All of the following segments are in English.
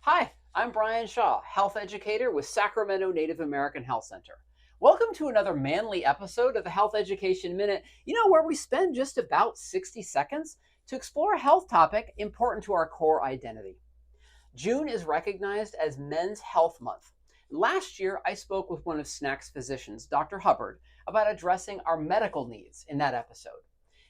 Hi, I'm Brian Shaw, health educator with Sacramento Native American Health Center. Welcome to another manly episode of the Health Education Minute, where we spend just about 60 seconds to explore a health topic important to our core identity. June is recognized as Men's Health Month. Last year, I spoke with one of SNAC's physicians, Dr. Hubbard, about addressing our medical needs in that episode.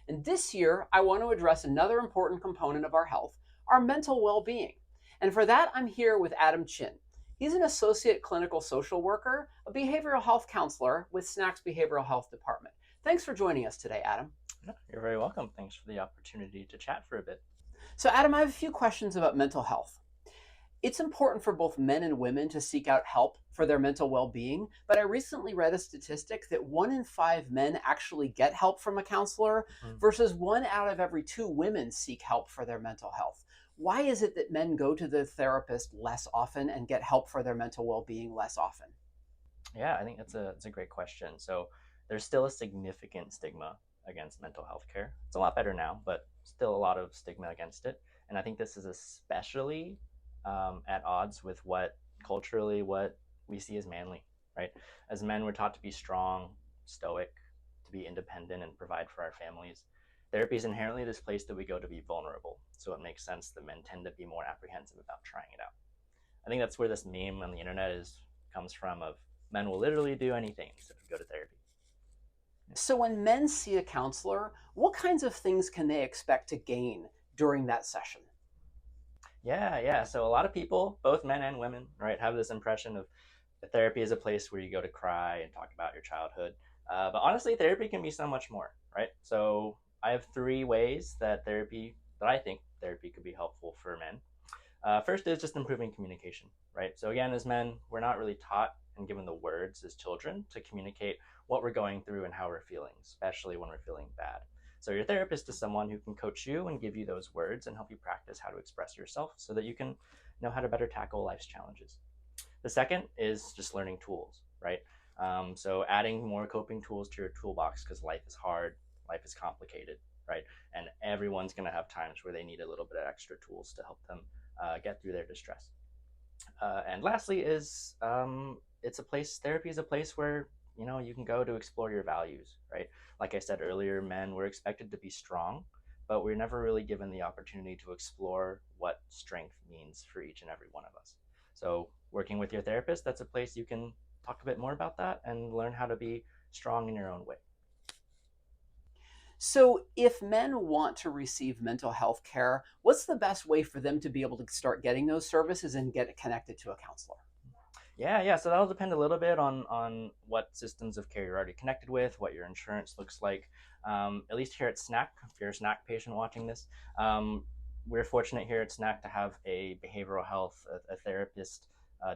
And this year, I want to address another important component of our health, our mental well-being. And for that, I'm here with Adam Chin. He's an associate clinical social worker, a behavioral health counselor with SNAC's Behavioral Health Department. Thanks for joining us today, Adam. No, you're very welcome. Thanks for the opportunity to chat for a bit. So, Adam, I have a few questions about mental health. It's important for both men and women to seek out help for their mental well-being, but I recently read a statistic that 1 in 5 men actually get help from a counselor versus 1 out of every 2 women seek help for their mental health. Why is it that men go to the therapist less often and get help for their mental well-being less often? Yeah, I think that's a great question. So there's still a significant stigma against mental health care. It's a lot better now, but still a lot of stigma against it. And I think this is especially at odds with what we see as manly, right? As men, we're taught to be strong, stoic, to be independent and provide for our families. Therapy is inherently this place that we go to be vulnerable. So it makes sense that men tend to be more apprehensive about trying it out. I think that's where this meme on the internet comes from of men will literally do anything instead of go to therapy. So when men see a counselor, what kinds of things can they expect to gain during that session? Yeah. So a lot of people, both men and women, right, have this impression of therapy as a place where you go to cry and talk about your childhood. But honestly, therapy can be so much more, right? So I have 3 ways that I think therapy could be helpful for men. First is just improving communication, right? So again, as men, we're not really taught and given the words as children to communicate what we're going through and how we're feeling, especially when we're feeling bad. So your therapist is someone who can coach you and give you those words and help you practice how to express yourself so that you can know how to better tackle life's challenges. The second is just learning tools, right? So adding more coping tools to your toolbox because life is hard, life is complicated, right? And everyone's going to have times where they need a little bit of extra tools to help them get through their distress. And lastly is therapy is a place where you can go to explore your values, right? Like I said earlier, men, we're expected to be strong, but we're never really given the opportunity to explore what strength means for each and every one of us. So working with your therapist, that's a place you can talk a bit more about that and learn how to be strong in your own way. So if men want to receive mental health care, what's the best way for them to be able to start getting those services and get connected to a counselor? Yeah. So that'll depend a little bit on what systems of care you're already connected with, what your insurance looks like. At least here at SNAC, if you're a SNAC patient watching this, we're fortunate here at SNAC to have a behavioral health, a therapist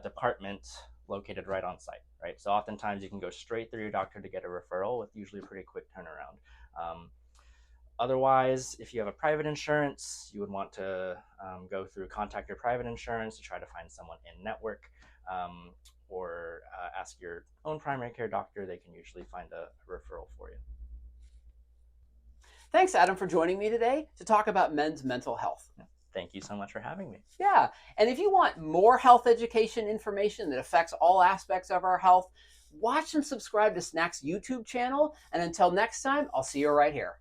department located right on site, right? So oftentimes you can go straight through your doctor to get a referral with usually a pretty quick turnaround. Otherwise, if you have a private insurance, you would want to contact your private insurance to try to find someone in network, or ask your own primary care doctor. They can usually find a referral for you. Thanks, Adam, for joining me today to talk about men's mental health. Thank you so much for having me. Yeah, and if you want more health education information that affects all aspects of our health, watch and subscribe to SNAC's YouTube channel. And until next time, I'll see you right here.